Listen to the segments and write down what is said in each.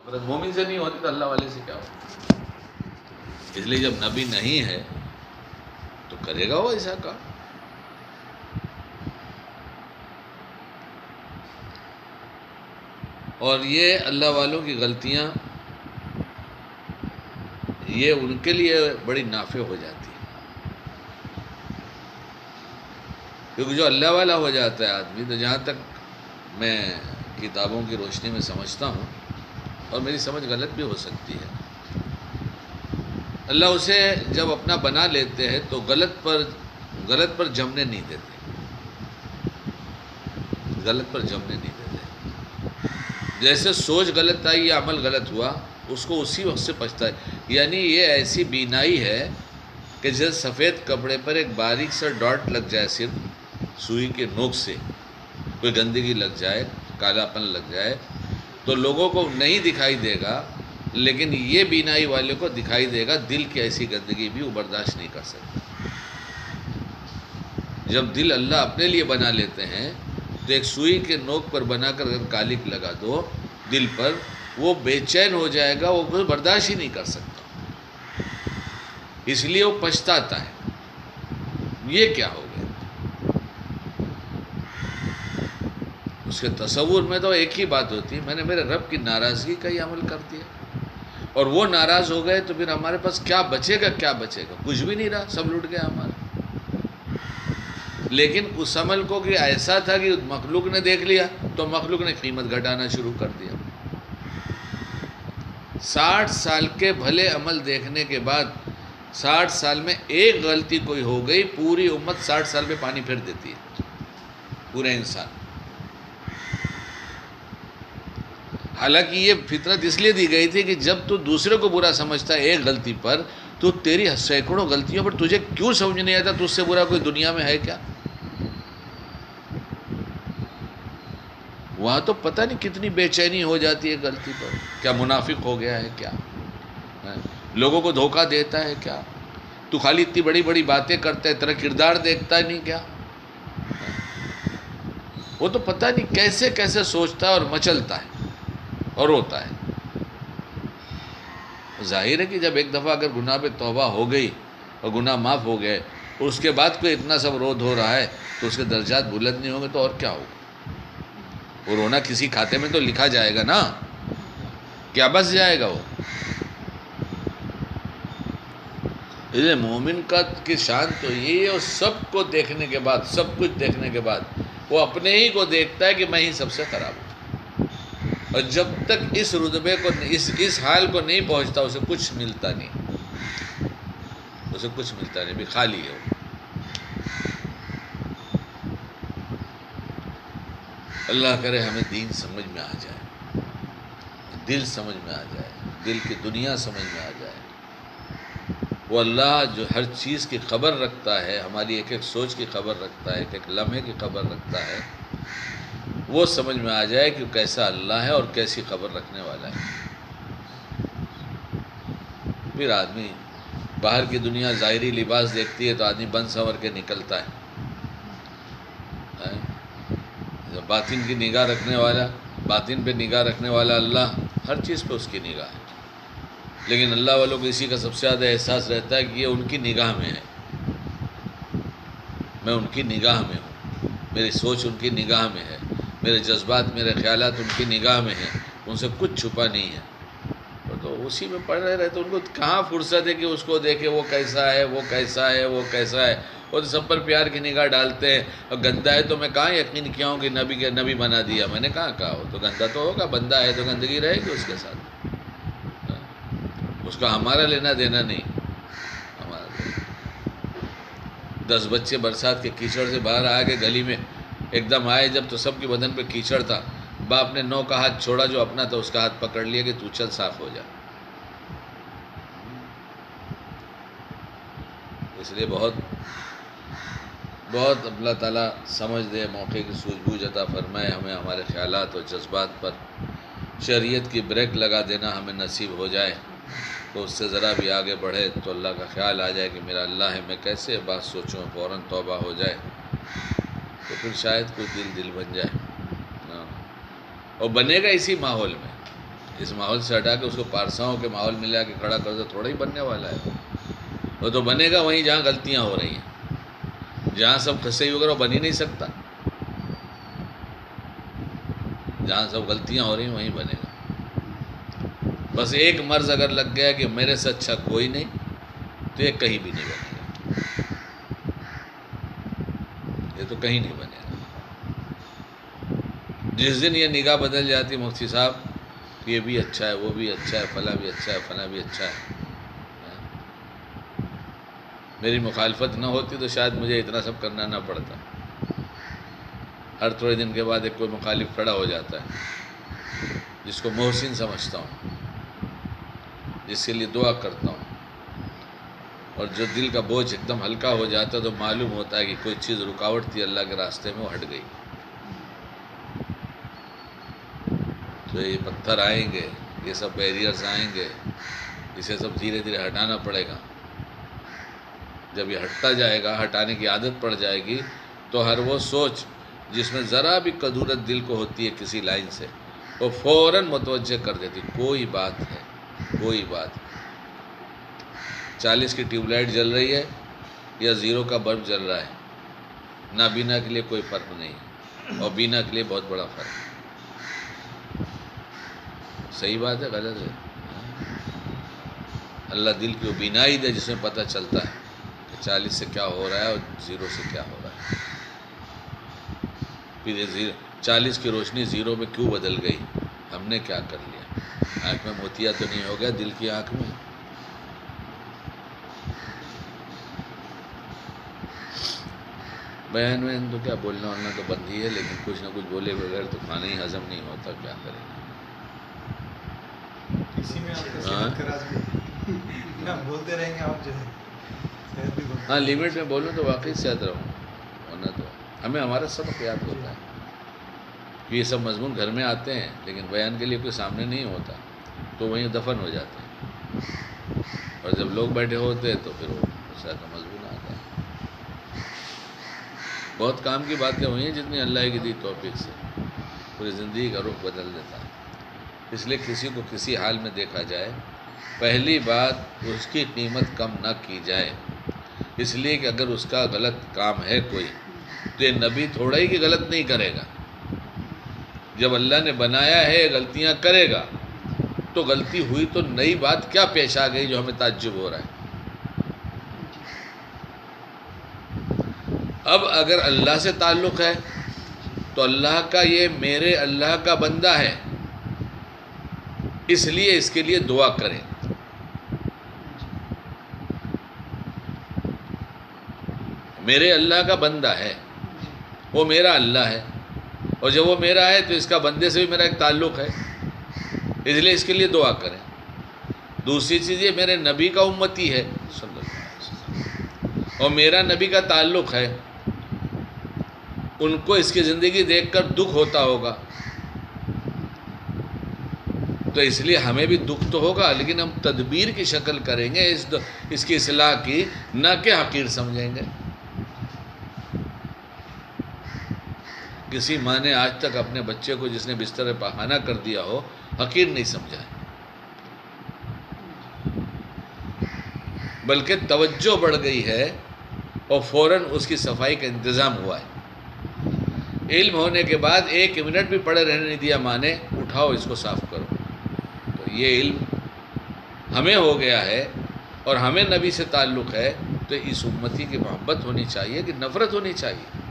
مومن سے نہیں ہوتی تو اللہ والے سے کیا ہو؟ اس لیے جب نبی نہیں ہے تو کرے گا وہ ایسا کام. اور یہ اللہ والوں کی غلطیاں یہ ان کے لیے بڑی نافع ہو جاتی ہے، کیونکہ جو اللہ والا ہو جاتا ہے آدمی، تو جہاں تک میں کتابوں کی روشنی میں سمجھتا ہوں، اور میری سمجھ غلط بھی ہو سکتی ہے، اللہ اسے جب اپنا بنا لیتے ہیں تو غلط پر جمنے نہیں دیتے، غلط پر جمنے نہیں دیتے. جیسے سوچ غلط آئی یا عمل غلط ہوا، اس کو اسی وقت سے پچھتا ہے. یعنی یہ ایسی بینائی ہے کہ جیسے سفید کپڑے پر ایک باریک سا ڈاٹ لگ جائے، صرف سوئی کے نوک سے کوئی گندگی لگ جائے، کالا پن لگ جائے، تو لوگوں کو نہیں دکھائی دے گا، لیکن یہ بینائی والے کو دکھائی دے گا. دل کی ایسی گندگی بھی وہ برداشت نہیں کر سکتا. جب دل اللہ اپنے لیے بنا لیتے ہیں تو ایک سوئی کے نوک پر بنا کر اگر کالک لگا دو دل پر، وہ بے چین ہو جائے گا، وہ برداشت ہی نہیں کر سکتا، اس لیے وہ پچھتاتا ہے. یہ کیا ہو گیا؟ اس کے تصور میں تو ایک ہی بات ہوتی ہے، میں نے میرے رب کی ناراضگی کا ہی عمل کر دیا، اور وہ ناراض ہو گئے تو پھر ہمارے پاس کیا بچے گا؟ کیا بچے گا؟ کچھ بھی نہیں رہا، سب لٹ گیا ہمارا. لیکن اس عمل کو کہ ایسا تھا کہ مخلوق نے دیکھ لیا تو مخلوق نے قیمت گھٹانا شروع کر دیا. 60 سال کے بھلے عمل دیکھنے کے بعد 60 سال میں ایک غلطی کوئی ہو گئی، پوری امت 60 سال میں پانی پھیر دیتی ہے، پورے انسان. حالانکہ یہ فطرت اس لیے دی گئی تھی کہ جب تو دوسرے کو برا سمجھتا ہے ایک غلطی پر، تو تیری سینکڑوں غلطیوں پر تجھے کیوں سمجھ نہیں آتا تجھ سے برا کوئی دنیا میں ہے کیا؟ وہاں تو پتہ نہیں کتنی بے چینی ہو جاتی ہے غلطی پر. کیا منافق ہو گیا ہے کیا؟ لوگوں کو دھوکہ دیتا ہے کیا؟ تو خالی اتنی بڑی بڑی باتیں کرتا ہے، تیرا کردار دیکھتا نہیں کیا؟ وہ تو پتہ نہیں کیسے کیسے سوچتا ہے اور مچلتا ہے اور روتا ہے. ظاہر ہے کہ جب ایک دفعہ اگر گناہ پہ توبہ ہو گئی اور گناہ معاف ہو گئے اور اس کے بعد کوئی اتنا سب رود ہو رہا ہے تو اس کے درجات بلند نہیں ہوں گے تو اور کیا ہوگا؟ وہ رونا کسی کھاتے میں تو لکھا جائے گا نا، کیا بس جائے گا وہ؟ اس لیے مومن کی شان تو یہ ہے، اور سب کو دیکھنے کے بعد، سب کچھ دیکھنے کے بعد وہ اپنے ہی کو دیکھتا ہے کہ میں ہی سب سے خراب ہوں. اور جب تک اس رتبے کو اس حال کو نہیں پہنچتا اسے کچھ ملتا نہیں، اسے کچھ ملتا نہیں، بھی خالی ہے وہ. اللہ کرے ہمیں دین سمجھ میں آ جائے، دل سمجھ میں آ جائے، دل کی دنیا سمجھ میں آ جائے. وہ اللہ جو ہر چیز کی خبر رکھتا ہے، ہماری ایک ایک سوچ کی خبر رکھتا ہے، ایک ایک لمحے کی خبر رکھتا ہے، وہ سمجھ میں آ جائے کہ وہ کیسا اللہ ہے اور کیسی خبر رکھنے والا ہے. پھر آدمی باہر کی دنیا ظاہری لباس دیکھتی ہے تو آدمی بن سنور کے نکلتا ہے. باطن کی نگاہ رکھنے والا، باطن پہ نگاہ رکھنے والا اللہ، ہر چیز پہ اس کی نگاہ ہے. لیکن اللہ والوں کو اسی کا سب سے زیادہ احساس رہتا ہے کہ یہ ان کی نگاہ میں ہے، میں ان کی نگاہ میں ہوں، میری سوچ ان کی نگاہ میں ہے، میرے جذبات، میرے خیالات ان کی نگاہ میں ہیں، ان سے کچھ چھپا نہیں ہے. تو اسی میں پڑے رہتے، ان کو کہاں فرصت ہے کہ اس کو دیکھے وہ کیسا ہے، وہ کیسا ہے، وہ کیسا ہے. وہ تو سب پر پیار کی نگاہ ڈالتے ہیں. اور گندا ہے تو میں کہاں یقین کیا ہوں کہ نبی بنا دیا، میں نے کہا ہو تو گندا تو ہوگا، بندہ ہے تو گندگی رہے گی اس کے ساتھ. اس کا ہمارا لینا دینا نہیں. ہمارا 10 بچے برسات کے کیچڑ سے باہر آ کے گلی میں ایک دم آئے جب، تو سب کے بدن پہ کیچڑ تھا. باپ نے 9 کا ہاتھ چھوڑا جو اپنا تھا، اس کا ہاتھ پکڑ لیا کہ تو چل صاف ہو جا. اس لیے بہت بہت اللہ تعالیٰ سمجھ دے، موقع کی سوجھ بوجھ عطا فرمائے ہمیں، ہمارے خیالات اور جذبات پر شریعت کی بریک لگا دینا ہمیں نصیب ہو جائے، تو اس سے ذرا بھی آگے بڑھے تو اللہ کا خیال آ جائے کہ میرا اللہ ہے، میں کیسے بات سوچوں، فوراً توبہ ہو جائے تو پھر شاید کوئی دل بن جائے. اور بنے گا اسی ماحول میں. اس ماحول سے ہٹا کے اس کو پارساؤں کے ماحول میں لا کے کھڑا کر دو، تھوڑا ہی بننے والا ہے وہ تو بنے گا وہیں جہاں غلطیاں ہو رہی ہیں، جہاں سب صحیح ہوگا وہ بن ہی نہیں سکتا، جہاں سب غلطیاں ہو رہی ہیں وہیں بنے گا۔ بس ایک مرض اگر لگ گیا کہ میرے سے اچھا کوئی نہیں، تو یہ کہیں بھی نہیں بنے گا، یہ تو کہیں نہیں بنے گا۔ جس دن یہ نگاہ بدل جاتی مفتی صاحب کہ یہ بھی اچھا ہے، وہ بھی اچھا ہے، فلاں بھی اچھا ہے، فلاں بھی اچھا ہے، میری مخالفت نہ ہوتی تو شاید مجھے اتنا سب کرنا نہ پڑتا۔ ہر تھوڑے دن کے بعد ایک کوئی مخالف کھڑا ہو جاتا ہے جس کو محسن سمجھتا ہوں، جس کے لیے دعا کرتا ہوں، اور جو دل کا بوجھ ایک دم ہلکا ہو جاتا ہے تو معلوم ہوتا ہے کہ کوئی چیز رکاوٹ تھی اللہ کے راستے میں، وہ ہٹ گئی۔ تو یہ پتھر آئیں گے، یہ سب بیریئرز آئیں گے، اسے سب دھیرے دھیرے ہٹانا پڑے گا۔ جب یہ ہٹتا جائے گا، ہٹانے کی عادت پڑ جائے گی، تو ہر وہ سوچ جس میں ذرا بھی کدورت دل کو ہوتی ہے کسی لائن سے، وہ فوراً متوجہ کر دیتی، کوئی بات ہے، کوئی بات ہے۔ 40 کی ٹیوب لائٹ جل رہی ہے یا 0 کا بلب جل رہا ہے، نابینا کے لیے کوئی فرق نہیں ہے، اور بینا کے لیے بہت بڑا فرق ہے۔ صحیح بات ہے، غلط ہے؟ اللہ دل کی وہ بینائی دے جس میں پتہ چلتا ہے کہ 40 سے کیا ہو رہا ہے اور 0 سے کیا ہو رہا ہے۔ پھر یہ 40 کی روشنی 0 میں کیوں بدل گئی، ہم نے کیا کر لیا؟ آنکھ میں موتیا تو نہیں ہو گیا دل کی آنکھ میں؟ بیان وین تو کیا بولنا والنا تو بند ہی ہے، لیکن کچھ نہ کچھ بولے بغیر تو کھانا ہی ہضم نہیں ہوتا، کیا کریں گے؟ اسی میں آپ کا صحت کا راز بھی آپ بولتے رہیں گے، آپ جو ہے صحت بھی بولتے۔ ہاں لیمٹ میں بولوں تو واقعی صحت رہوں، ورنہ تو ہمیں ہمارا سبق یاد ہوتا ہے کہ یہ سب مضمون گھر میں آتے ہیں لیکن بیان کے لیے کوئی سامنے نہیں ہوتا، تو وہیں دفن ہو جاتے ہیں، اور جب لوگ بیٹھے ہوتے ہیں تو پھر وہ صحت کا مضمون آتا ہے۔ بہت کام کی باتیں ہوئی ہیں جتنی اللہ کی دی توفیق سے پوری زندگی کا رخ بدل دیتا ہے۔ اس لیے کسی کو کسی حال میں دیکھا جائے، پہلی بات اس کی قیمت کم نہ کی جائے، اس لیے کہ اگر اس کا غلط کام ہے کوئی تو یہ نبی تھوڑا ہی کہ غلط نہیں کرے گا، جب اللہ نے بنایا ہے غلطیاں کرے گا، تو غلطی ہوئی تو نئی بات کیا پیش آ گئی جو ہمیں تعجب ہو رہا ہے؟ اب اگر اللہ سے تعلق ہے تو اللہ کا یہ میرے اللہ کا بندہ ہے، اس لیے اس کے لیے دعا کریں۔ میرے اللہ کا بندہ ہے، وہ میرا اللہ ہے، اور جب وہ میرا ہے تو اس کا بندے سے بھی میرا ایک تعلق ہے، اس لیے اس کے لیے دعا کریں۔ دوسری چیز یہ میرے نبی کا امتی ہے صلی اللہ علیہ وسلم، اور میرا نبی کا تعلق ہے، ان کو اس کی زندگی دیکھ کر دکھ ہوتا ہوگا، تو اس لیے ہمیں بھی دکھ تو ہوگا، لیکن ہم تدبیر کی شکل کریں گے اس کی اصلاح کی، نہ کہ حقیر سمجھیں گے۔ کسی ماں نے آج تک اپنے بچے کو جس نے بستر پاخانہ کر دیا ہو حقیر نہیں سمجھا ہے، بلکہ توجہ بڑھ گئی ہے اور فوراً اس کی صفائی کا انتظام ہوا ہے۔ علم ہونے کے بعد 1 منٹ بھی پڑے رہنے نہیں دیا ماں نے، اٹھاؤ اس کو صاف کرو۔ تو یہ علم ہمیں ہو گیا ہے اور ہمیں نبی سے تعلق ہے، تو اس امتی کی محبت ہونی چاہیے کہ نفرت ہونی چاہیے؟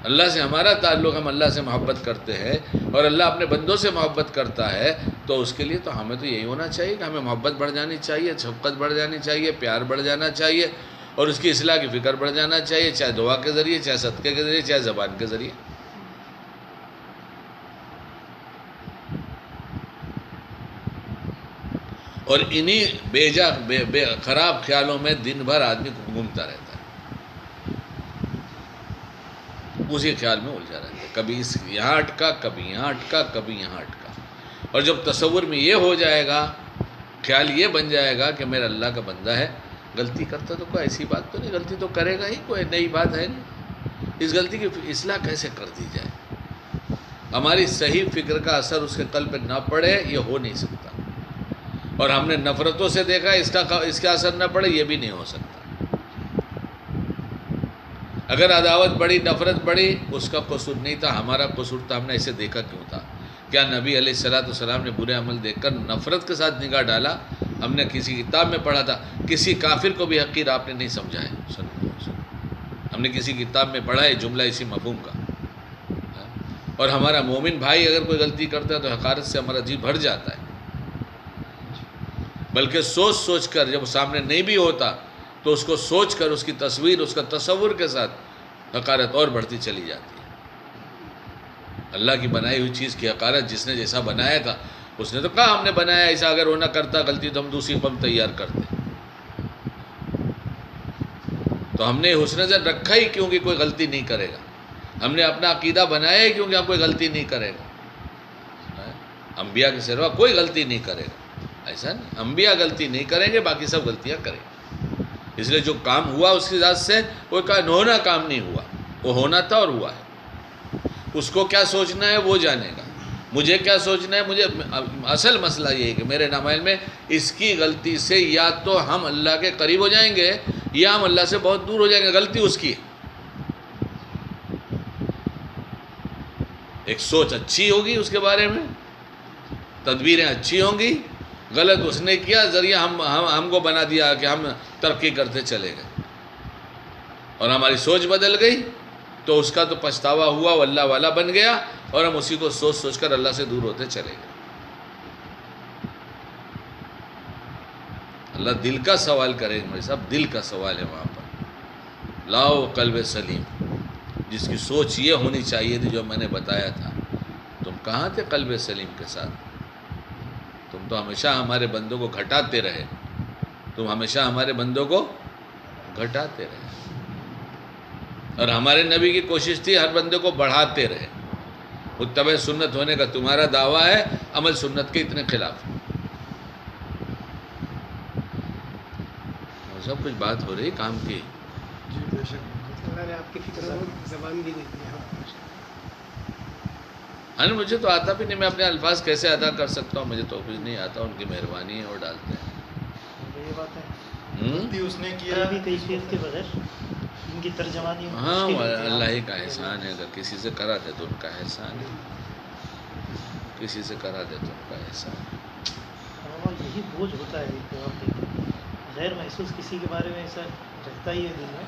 اللہ سے ہمارا تعلق، ہم اللہ سے محبت کرتے ہیں اور اللہ اپنے بندوں سے محبت کرتا ہے، تو اس کے لیے تو ہمیں تو یہی ہونا چاہیے کہ ہمیں محبت بڑھ جانی چاہیے، شفقت بڑھ جانی چاہیے، پیار بڑھ جانا چاہیے، اور اس کی اصلاح کی فکر بڑھ جانا چاہیے، چاہے دعا کے ذریعے، چاہے صدقے کے ذریعے، چاہے زبان کے ذریعے۔ اور انہی بے خراب خیالوں میں دن بھر آدمی گھومتا رہتا ہے، اسی خیال میں الجھا رہتا ہے، کبھی یہاں اٹکا، کبھی یہاں اٹکا، کبھی یہاں اٹکا۔ اور جب تصور میں یہ ہو جائے گا، خیال یہ بن جائے گا کہ میرا اللہ کا بندہ ہے، غلطی کرتا تو کوئی ایسی بات تو نہیں، غلطی تو کرے گا ہی، کوئی نئی بات ہے نہیں، اس غلطی کی اصلاح کیسے کر دی جائے؟ ہماری صحیح فکر کا اثر اس کے قلب پہ نہ پڑے یہ ہو نہیں سکتا، اور ہم نے نفرتوں سے دیکھا اس کا اثر نہ پڑے یہ بھی نہیں ہو سکتا۔ اگر عداوت بڑی، نفرت بڑی، اس کا قصور نہیں تھا، ہمارا قصور تھا، ہم نے ایسے دیکھا کیوں تھا؟ کیا نبی علیہ السلام نے برے عمل دیکھ کر نفرت کے ساتھ نگاہ ڈالا؟ ہم نے کسی کتاب میں پڑھا تھا کسی کافر کو بھی حقیر آپ نے نہیں سمجھا ہے، ہم نے کسی کتاب میں پڑھا ہے جملہ اسی مفہوم کا۔ اور ہمارا مومن بھائی اگر کوئی غلطی کرتا ہے تو حقارت سے ہمارا جی بھر جاتا ہے، بلکہ سوچ سوچ کر، جب سامنے نہیں بھی ہوتا تو اس کو سوچ کر، اس کی تصویر، اس کا تصور کے ساتھ حقارت اور بڑھتی چلی جاتی ہے۔ اللہ کی بنائی ہوئی چیز کی حقارت، جس نے جیسا بنایا تھا اس نے تو کہا ہم نے بنایا ایسا، اگر وہ نہ کرتا غلطی تو ہم دوسری قوم تیار کرتے۔ تو ہم نے حسن ظن رکھا ہی کیونکہ کوئی غلطی نہیں کرے گا، ہم نے اپنا عقیدہ بنایا ہی کیونکہ ہم کوئی غلطی نہیں کرے گا۔ انبیاء کے سوا کوئی غلطی نہیں کرے گا، ایسا نہیں، انبیاء غلطی نہیں کریں گے، باقی سب غلطیاں کریں گے۔ اس لیے جو کام ہوا اس کی ذات سے، وہ ہونا کام نہیں ہوا، وہ ہونا تھا اور ہوا ہے۔ اس کو کیا سوچنا ہے وہ جانے گا، مجھے کیا سوچنا ہے، مجھے اصل مسئلہ یہ ہے کہ میرے نامعلم میں اس کی غلطی سے یا تو ہم اللہ کے قریب ہو جائیں گے یا ہم اللہ سے بہت دور ہو جائیں گے۔ غلطی اس کی ہے، ایک سوچ اچھی ہوگی اس کے بارے میں، تدبیریں اچھی ہوں گی، غلط اس نے کیا، ذریعہ ہم کو بنا دیا کہ ہم ترقی کرتے چلے گئے اور ہماری سوچ بدل گئی، تو اس کا تو پچھتاوا ہوا، وہ اللہ والا بن گیا اور ہم اسی کو سوچ سوچ کر اللہ سے دور ہوتے چلے گئے۔ اللہ دل کا سوال کرے گا، میرے صاحب دل کا سوال ہے وہاں پر۔ لاؤ قلب سلیم، جس کی سوچ یہ ہونی چاہیے تھی جو میں نے بتایا تھا۔ تم کہاں تھے قلب سلیم کے ساتھ؟ تم تو ہمیشہ ہمارے بندوں کو گھٹاتے رہے، تم ہمیشہ ہمارے بندوں کو گھٹاتے رہے، اور ہمارے نبی کی کوشش تھی ہر بندے کو بڑھاتے رہے۔ متبع سنت ہونے کا تمہارا دعویٰ ہے، عمل سنت کے اتنے خلاف۔ سب کچھ بات ہو رہی کام کی۔ جی بے شک، اللہ نے آپ کی فکر میں زبان بھی نہیں دی۔ ہاں مجھے تو آتا بھی نہیں، میں اپنے الفاظ کیسے ادا کر سکتا ہوں، مجھے تو کچھ نہیں آتا، ان کی مہربانی ہے وہ ڈالتے ہیں۔ یہ بات ہے، غلطی اس نے کیا، عربی کیفیت کے بغیر ان کی ترجمانی ہاں اللہ ہی کا احسان ہے، اگر کسی سے کرا دے تو ان کا احسان ہے، کسی سے کرا دے تو ان کا احسان ہے۔ اور یہی بوجھ ہوتا ہے کہ واقعی غیر محسوس کسی کے بارے میں ایسا رہتا ہی ہے دل میں،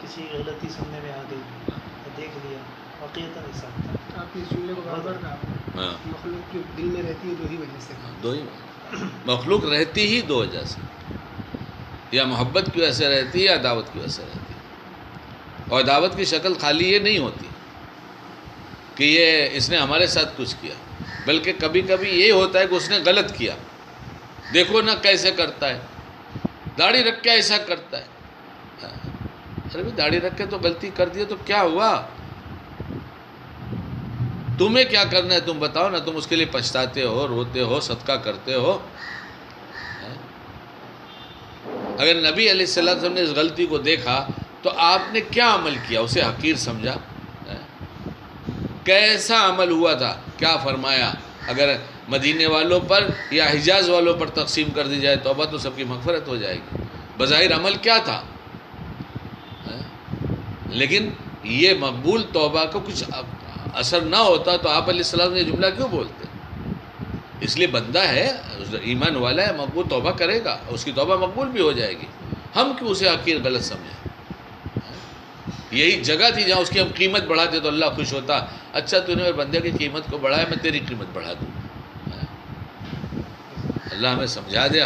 کسی غلطی سننے میں آ گئی، دیکھ لیا، واقعیتاً ایسا ہوتا ہے۔ آپ نے اس جملے کو بار بار کہا، ہاں مخلوق جو دل میں رہتی ہے دو ہی وجہ سے، دو ہی مخلوق رہتی ہی دو وجہ سے، یا محبت کی وجہ سے رہتی ہے یا عداوت کی وجہ سے رہتی ہے۔ اور عداوت کی شکل خالی یہ نہیں ہوتی کہ یہ اس نے ہمارے ساتھ کچھ کیا، بلکہ کبھی کبھی یہ ہوتا ہے کہ اس نے غلط کیا، دیکھو نہ کیسے کرتا ہے، داڑھی رکھ کے ایسا کرتا ہے۔ ارے بھی داڑھی رکھ کے تو غلطی کر دی تو کیا ہوا؟ تمہیں کیا کرنا ہے تم بتاؤ نا، تم اس کے لیے پچھتاتے ہو، روتے ہو، صدقہ کرتے ہو۔ اگر نبی علیہ السلام نے اس غلطی کو دیکھا تو آپ نے کیا عمل کیا؟ اسے حقیر سمجھا؟ کیسا عمل ہوا تھا؟ کیا فرمایا؟ اگر مدینے والوں پر یا حجاز والوں پر تقسیم کر دی جائے توبہ تو سب کی مغفرت ہو جائے گی۔ بظاہر عمل کیا تھا، لیکن یہ مقبول توبہ کو کچھ اثر نہ ہوتا تو آپ علیہ السلام نے جملہ کیوں بولتے؟ اس لیے بندہ ہے، ایمان والا ہے، مقبول توبہ کرے گا، اس کی توبہ مقبول بھی ہو جائے گی۔ ہم کیوں اسے حقیر غلط سمجھیں؟ یہی جگہ تھی جہاں اس کی ہم قیمت بڑھاتے تو اللہ خوش ہوتا، اچھا تو نے میرے بندے کی قیمت کو بڑھایا، میں تیری قیمت بڑھا دوں۔ اللہ ہمیں سمجھا دے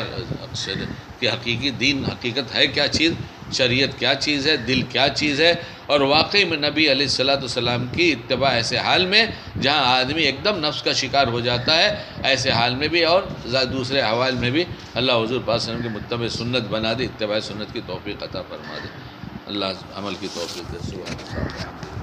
کہ حقیقی دین، حقیقت ہے کیا چیز، شریعت کیا چیز ہے، دل کیا چیز ہے، اور واقعی میں نبی علیہ السلام کی اتباع ایسے حال میں جہاں آدمی ایک دم نفس کا شکار ہو جاتا ہے، ایسے حال میں بھی اور دوسرے احوال میں بھی اللہ حضور پاک صلی اللہ علیہ وسلم کے متبع سنت بنا دے، اتباع سنت کی توفیق عطا فرما دے۔ اللہ عمل کی توفیق دے۔ سبحان اللہ۔